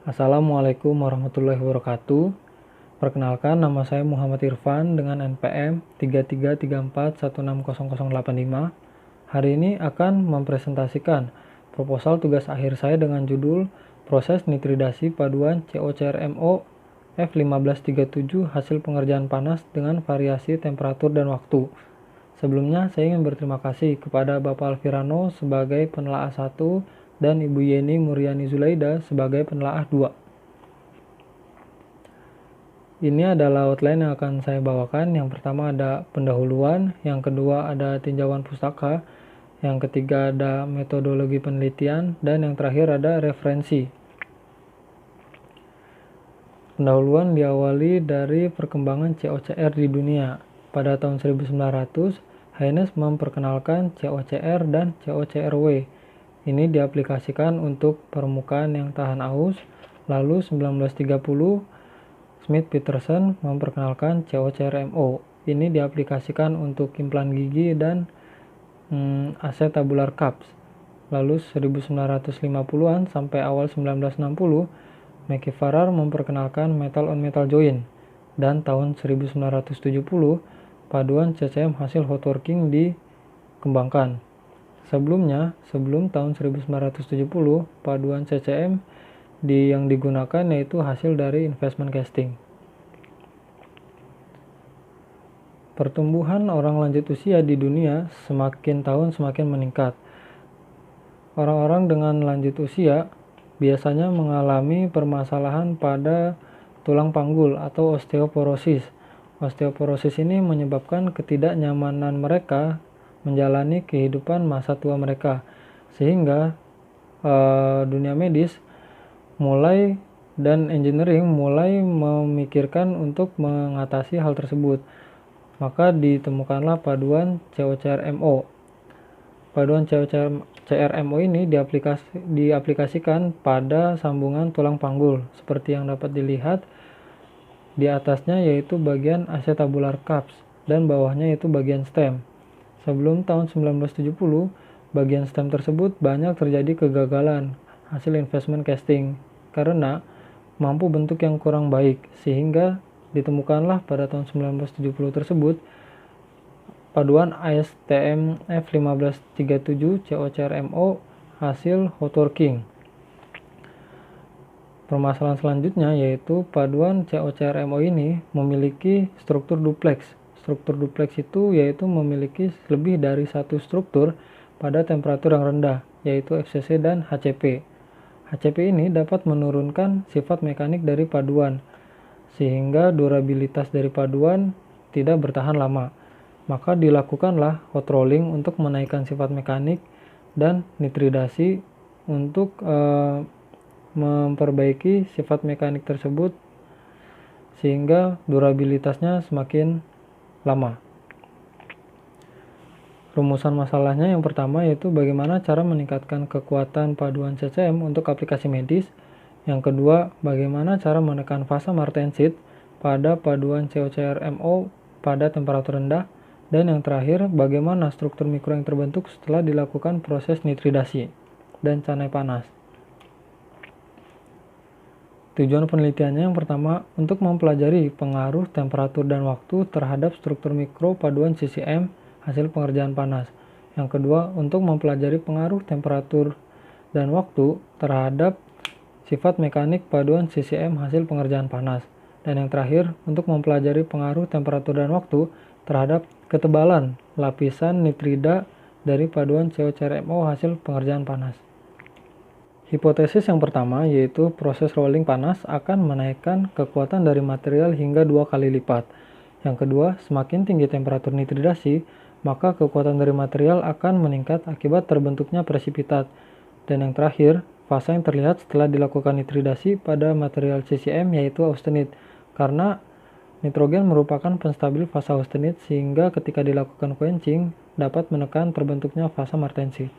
Assalamualaikum warahmatullahi wabarakatuh. Perkenalkan, nama saya Muhammad Irfan dengan NPM 3334160085. Hari ini akan mempresentasikan proposal tugas akhir saya dengan judul Proses Nitridasi Paduan COCRMO F1537 hasil pengerjaan panas dengan variasi temperatur dan waktu. Sebelumnya, saya ingin berterima kasih kepada Bapak Alvirano sebagai penelaah 1 dan Ibu Yeni Muriani Zulaida sebagai penelaah 2. Ini adalah outline yang akan saya bawakan. Yang pertama ada pendahuluan, yang kedua ada tinjauan pustaka, yang ketiga ada metodologi penelitian, dan yang terakhir ada referensi. Pendahuluan diawali dari perkembangan COCR di dunia. Pada tahun 1900, Haynes memperkenalkan COCR dan COCRW. Ini diaplikasikan untuk permukaan yang tahan aus. Lalu 1930, Smith-Peterson memperkenalkan COCRMO. Ini diaplikasikan untuk implan gigi dan acetabular cups. Lalu 1950-an sampai awal 1960, McIverrer memperkenalkan metal on metal joint. Dan tahun 1970, paduan CCM hasil hot working dikembangkan. Sebelum tahun 1970, paduan CCM yang digunakan yaitu hasil dari investment casting. Pertumbuhan orang lanjut usia di dunia semakin tahun semakin meningkat. Orang-orang dengan lanjut usia biasanya mengalami permasalahan pada tulang panggul atau osteoporosis. Osteoporosis ini menyebabkan ketidaknyamanan mereka menjalani kehidupan masa tua mereka, sehingga dunia medis dan engineering mulai memikirkan untuk mengatasi hal tersebut. Maka ditemukanlah paduan COCRMO. Paduan COCRMO ini diaplikasikan pada sambungan tulang panggul seperti yang dapat dilihat di atasnya, yaitu bagian acetabular cups, dan bawahnya yaitu bagian stem. Sebelum tahun 1970, bagian stem tersebut banyak terjadi kegagalan hasil investment casting karena mampu bentuk yang kurang baik, sehingga ditemukanlah pada tahun 1970 tersebut paduan ASTM F1537 COCRMO hasil hot working. Permasalahan selanjutnya yaitu paduan COCRMO ini memiliki struktur duplex. Struktur duplex itu yaitu memiliki lebih dari satu struktur pada temperatur yang rendah, yaitu FCC dan HCP. HCP ini dapat menurunkan sifat mekanik dari paduan, sehingga durabilitas dari paduan tidak bertahan lama. Maka dilakukanlah hot rolling untuk menaikkan sifat mekanik dan nitridasi untuk memperbaiki sifat mekanik tersebut sehingga durabilitasnya semakin lama. Rumusan masalahnya yang pertama yaitu bagaimana cara meningkatkan kekuatan paduan CCM untuk aplikasi medis. Yang kedua, bagaimana cara menekan fasa martensit pada paduan COCRMO pada temperatur rendah. Dan yang terakhir, bagaimana struktur mikro yang terbentuk setelah dilakukan proses nitridasi dan canai panas. Tujuan penelitiannya yang pertama, untuk mempelajari pengaruh temperatur dan waktu terhadap struktur mikro paduan CCM hasil pengerjaan panas. Yang kedua, untuk mempelajari pengaruh temperatur dan waktu terhadap sifat mekanik paduan CCM hasil pengerjaan panas. Dan yang terakhir, untuk mempelajari pengaruh temperatur dan waktu terhadap ketebalan lapisan nitrida dari paduan COCRMO hasil pengerjaan panas. Hipotesis yang pertama yaitu proses rolling panas akan menaikkan kekuatan dari material hingga 2 kali lipat. Yang kedua, semakin tinggi temperatur nitridasi, maka kekuatan dari material akan meningkat akibat terbentuknya presipitat. Dan yang terakhir, fasa yang terlihat setelah dilakukan nitridasi pada material CCM yaitu austenit, karena nitrogen merupakan penstabil fasa austenit sehingga ketika dilakukan quenching dapat menekan terbentuknya fasa martensit.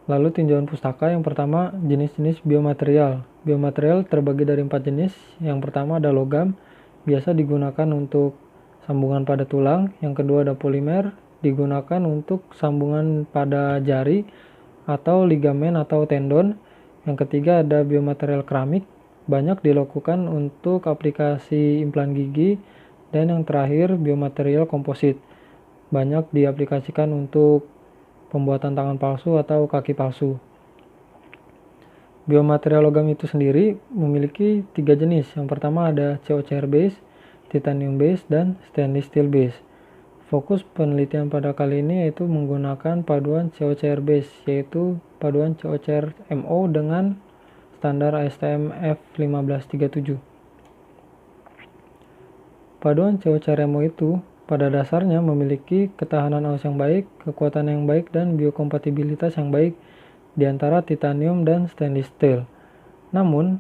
Lalu tinjauan pustaka yang pertama, jenis-jenis biomaterial. Biomaterial terbagi dari 4 jenis. Yang pertama ada logam, biasa digunakan untuk sambungan pada tulang. Yang kedua ada polimer, digunakan untuk sambungan pada jari atau ligamen atau tendon. Yang ketiga ada biomaterial keramik, banyak dilakukan untuk aplikasi implan gigi. Dan yang terakhir biomaterial komposit, banyak diaplikasikan untuk pembuatan tangan palsu atau kaki palsu. Biomaterial logam itu sendiri memiliki 3 jenis. Yang pertama ada COCR base, titanium base, dan stainless steel base. Fokus penelitian pada kali ini yaitu menggunakan paduan COCR base, yaitu paduan COCR MO dengan standar ASTM F1537. Paduan COCR MO itu pada dasarnya memiliki ketahanan aus yang baik, kekuatan yang baik, dan biokompatibilitas yang baik di antara titanium dan stainless steel. Namun,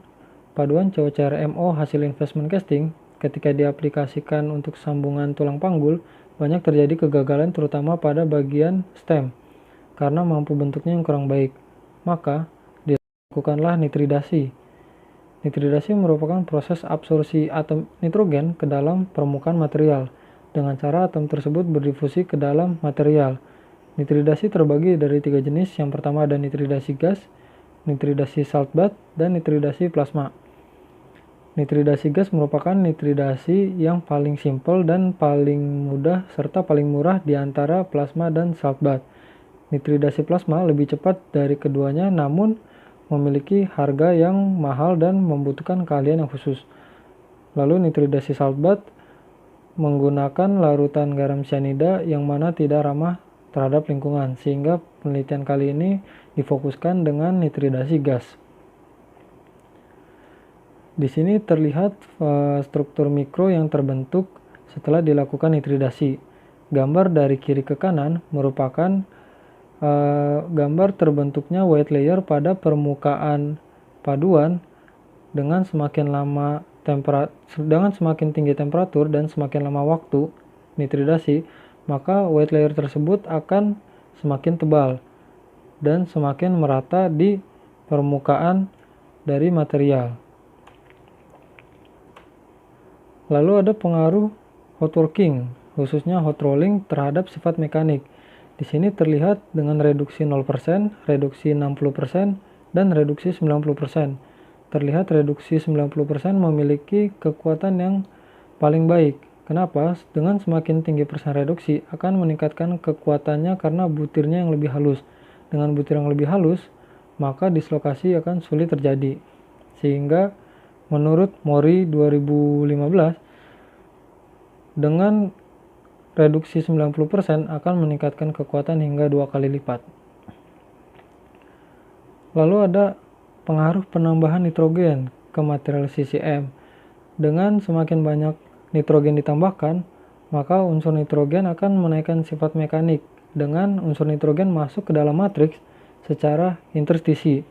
paduan COCR MO hasil investment casting ketika diaplikasikan untuk sambungan tulang panggul banyak terjadi kegagalan terutama pada bagian stem karena mampu bentuknya yang kurang baik. Maka, dilakukanlah nitridasi. Nitridasi merupakan proses absorpsi atom nitrogen ke dalam permukaan material dengan cara atom tersebut berdifusi ke dalam material. Nitridasi terbagi dari 3 jenis. Yang pertama ada nitridasi gas, nitridasi salt bath, dan nitridasi plasma. Nitridasi gas merupakan nitridasi yang paling simpel dan paling mudah serta paling murah di antara plasma dan salt bath. Nitridasi plasma lebih cepat dari keduanya namun memiliki harga yang mahal dan membutuhkan keahlian yang khusus. Lalu nitridasi salt bath menggunakan larutan garam cyanida yang mana tidak ramah terhadap lingkungan, sehingga penelitian kali ini difokuskan dengan nitridasi gas. Di sini terlihat struktur mikro yang terbentuk setelah dilakukan nitridasi. Gambar dari kiri ke kanan merupakan gambar terbentuknya white layer pada permukaan paduan dengan semakin tinggi temperatur dan semakin lama waktu nitridasi, maka white layer tersebut akan semakin tebal dan semakin merata di permukaan dari material. Lalu ada pengaruh hot working, khususnya hot rolling terhadap sifat mekanik. Di sini terlihat dengan reduksi 0%, reduksi 60%, dan reduksi 90%. Terlihat reduksi 90% memiliki kekuatan yang paling baik. Kenapa? Dengan semakin tinggi persen reduksi akan meningkatkan kekuatannya karena butirnya yang lebih halus. Dengan butir yang lebih halus, maka dislokasi akan sulit terjadi. Sehingga menurut Mori 2015, dengan reduksi 90% akan meningkatkan kekuatan hingga 2 kali lipat. Lalu ada pengaruh penambahan nitrogen ke material CCM. Dengan semakin banyak nitrogen ditambahkan, maka unsur nitrogen akan menaikkan sifat mekanik dengan unsur nitrogen masuk ke dalam matriks secara interstisi.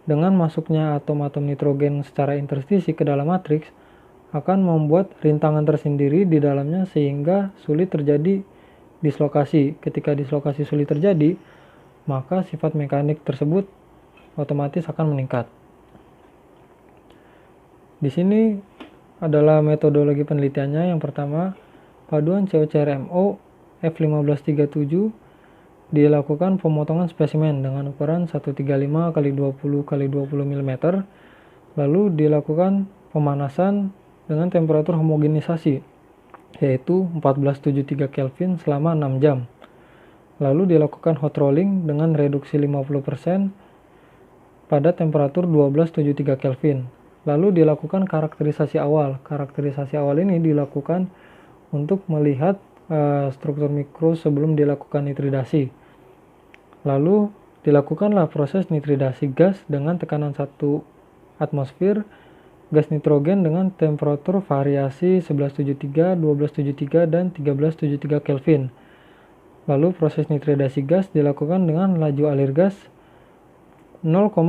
Dengan masuknya atom-atom nitrogen secara interstisi ke dalam matriks akan membuat rintangan tersendiri di dalamnya sehingga sulit terjadi dislokasi. Ketika dislokasi sulit terjadi, maka sifat mekanik tersebut otomatis akan meningkat. Di sini adalah metodologi penelitiannya. Yang pertama, paduan COCR-MO F1537 dilakukan pemotongan spesimen dengan ukuran 135 x 20 x 20 mm. Lalu dilakukan pemanasan dengan temperatur homogenisasi yaitu 1473 Kelvin selama 6 jam. Lalu dilakukan hot rolling dengan reduksi 50% pada temperatur 1273 Kelvin. Lalu dilakukan karakterisasi awal. Karakterisasi awal ini dilakukan untuk melihat struktur mikro sebelum dilakukan nitridasi. Lalu dilakukanlah proses nitridasi gas dengan tekanan 1 atmosfer, gas nitrogen dengan temperatur variasi 1173, 1273, dan 1373 Kelvin. Lalu proses nitridasi gas dilakukan dengan laju alir gas 0,57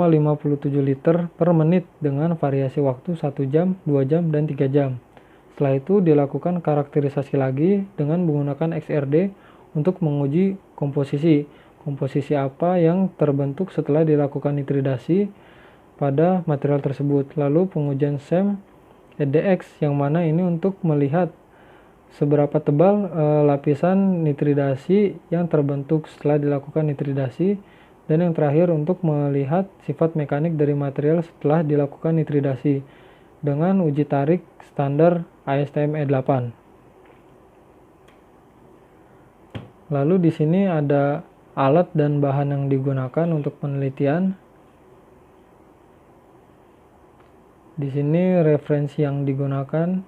liter per menit dengan variasi waktu 1 jam, 2 jam, dan 3 jam. Setelah itu dilakukan karakterisasi lagi dengan menggunakan XRD untuk menguji komposisi. Komposisi apa yang terbentuk setelah dilakukan nitridasi pada material tersebut. Lalu pengujian SEM EDX yang mana ini untuk melihat seberapa tebal lapisan nitridasi yang terbentuk setelah dilakukan nitridasi Dan yang terakhir, untuk melihat sifat mekanik dari material setelah dilakukan nitridasi dengan uji tarik standar ASTM E8. Lalu di sini ada alat dan bahan yang digunakan untuk penelitian. Di sini referensi yang digunakan.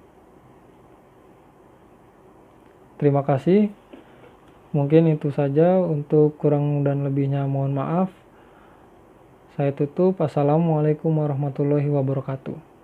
Terima kasih. Mungkin itu saja, untuk kurang dan lebihnya mohon maaf. Saya tutup. Assalamualaikum warahmatullahi wabarakatuh.